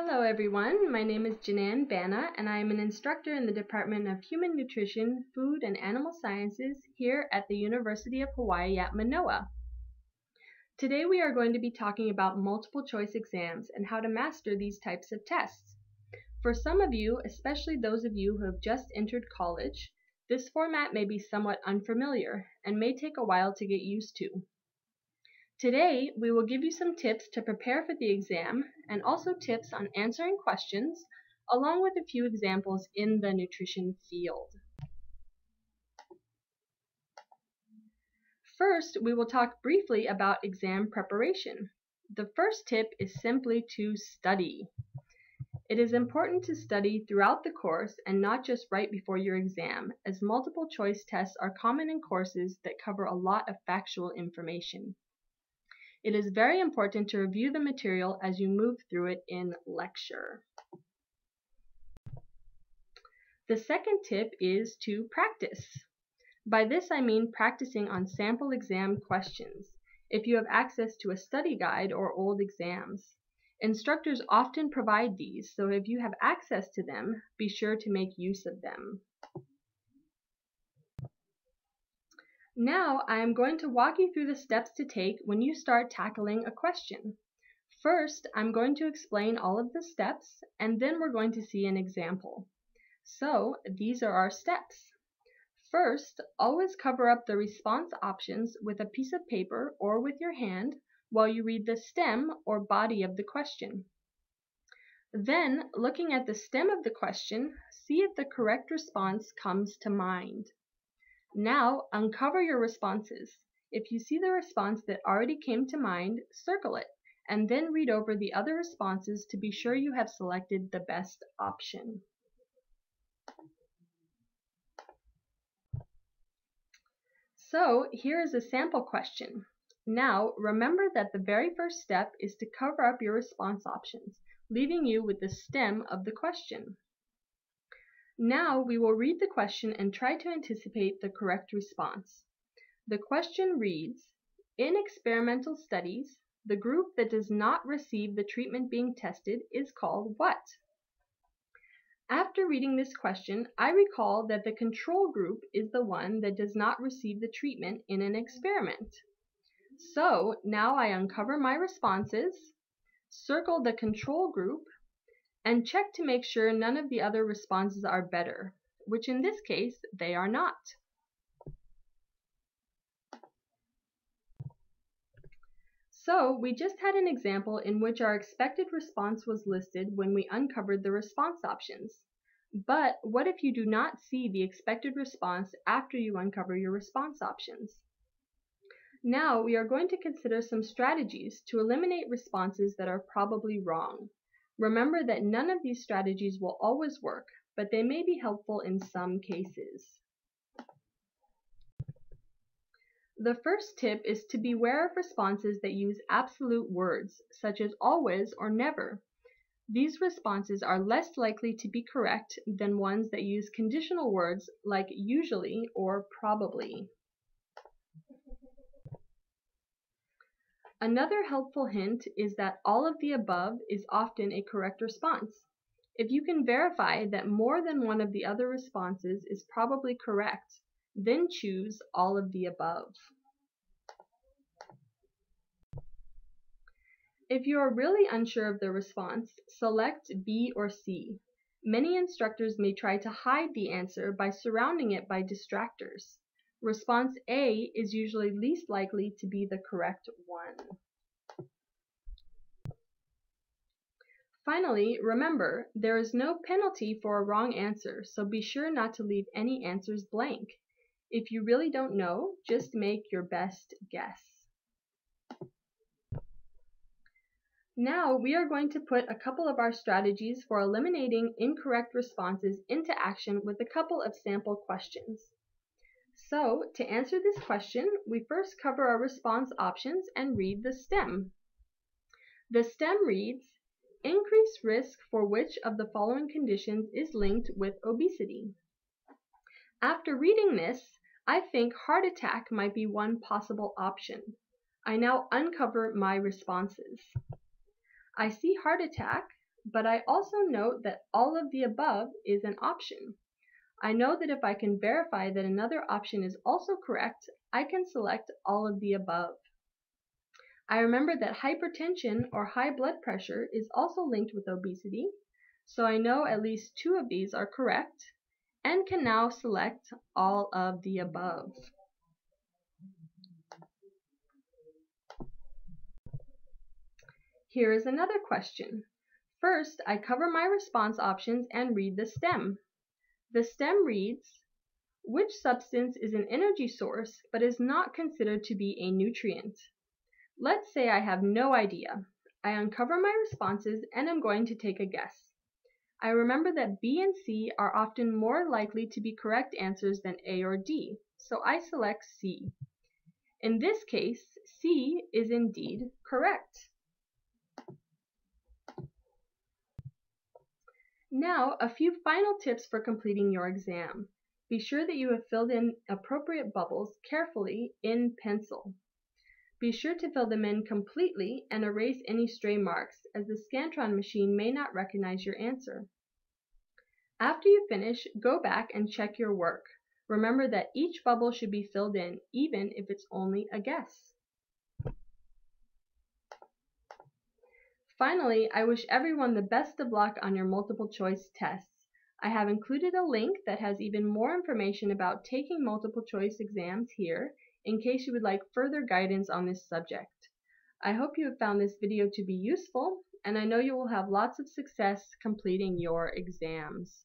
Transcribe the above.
Hello everyone, my name is Janan Bana and I am an instructor in the Department of Human Nutrition, Food and Animal Sciences here at the University of Hawaii at Manoa. Today we are going to be talking about multiple choice exams and how to master these types of tests. For some of you, especially those of you who have just entered college, this format may be somewhat unfamiliar and may take a while to get used to. Today, we will give you some tips to prepare for the exam and also tips on answering questions, along with a few examples in the nutrition field. First, we will talk briefly about exam preparation. The first tip is simply to study. It is important to study throughout the course and not just right before your exam, as multiple choice tests are common in courses that cover a lot of factual information. It is very important to review the material as you move through it in lecture. The second tip is to practice. By this I mean practicing on sample exam questions, if you have access to a study guide or old exams. Instructors often provide these, so if you have access to them, be sure to make use of them. Now I am going to walk you through the steps to take when you start tackling a question. First, I'm going to explain all of the steps, and then we're going to see an example. So, these are our steps. First, always cover up the response options with a piece of paper or with your hand while you read the stem or body of the question. Then, looking at the stem of the question, see if the correct response comes to mind. Now, uncover your responses. If you see the response that already came to mind, circle it, and then read over the other responses to be sure you have selected the best option. So, here is a sample question. Now, remember that the very first step is to cover up your response options, leaving you with the stem of the question. Now we will read the question and try to anticipate the correct response. The question reads, in experimental studies, the group that does not receive the treatment being tested is called what? After reading this question, I recall that the control group is the one that does not receive the treatment in an experiment. So now I uncover my responses, circle the control group, and check to make sure none of the other responses are better, which in this case they are not. So we just had an example in which our expected response was listed when we uncovered the response options. But what if you do not see the expected response after you uncover your response options? Now we are going to consider some strategies to eliminate responses that are probably wrong. Remember that none of these strategies will always work, but they may be helpful in some cases. The first tip is to beware of responses that use absolute words, such as always or never. These responses are less likely to be correct than ones that use conditional words like usually or probably. Another helpful hint is that all of the above is often a correct response. If you can verify that more than one of the other responses is probably correct, then choose all of the above. If you are really unsure of the response, select B or C. Many instructors may try to hide the answer by surrounding it by distractors. Response A is usually least likely to be the correct one. Finally, remember, there is no penalty for a wrong answer, so be sure not to leave any answers blank. If you really don't know, just make your best guess. Now we are going to put a couple of our strategies for eliminating incorrect responses into action with a couple of sample questions. So, to answer this question, we first cover our response options and read the stem. The stem reads, increased risk for which of the following conditions is linked with obesity? After reading this, I think heart attack might be one possible option. I now uncover my responses. I see heart attack, but I also note that all of the above is an option. I know that if I can verify that another option is also correct, I can select all of the above. I remember that hypertension or high blood pressure is also linked with obesity, so I know at least 2 of these are correct and can now select all of the above. Here is another question. First, I cover my response options and read the stem. The stem reads, which substance is an energy source but is not considered to be a nutrient? Let's say I have no idea. I uncover my responses and I'm going to take a guess. I remember that B and C are often more likely to be correct answers than A or D, so I select C. In this case, C is indeed correct. Now, a few final tips for completing your exam. Be sure that you have filled in appropriate bubbles carefully in pencil. Be sure to fill them in completely and erase any stray marks, as the Scantron machine may not recognize your answer. After you finish, go back and check your work. Remember that each bubble should be filled in, even if it's only a guess. Finally, I wish everyone the best of luck on your multiple choice tests. I have included a link that has even more information about taking multiple choice exams here, in case you would like further guidance on this subject. I hope you have found this video to be useful, and I know you will have lots of success completing your exams.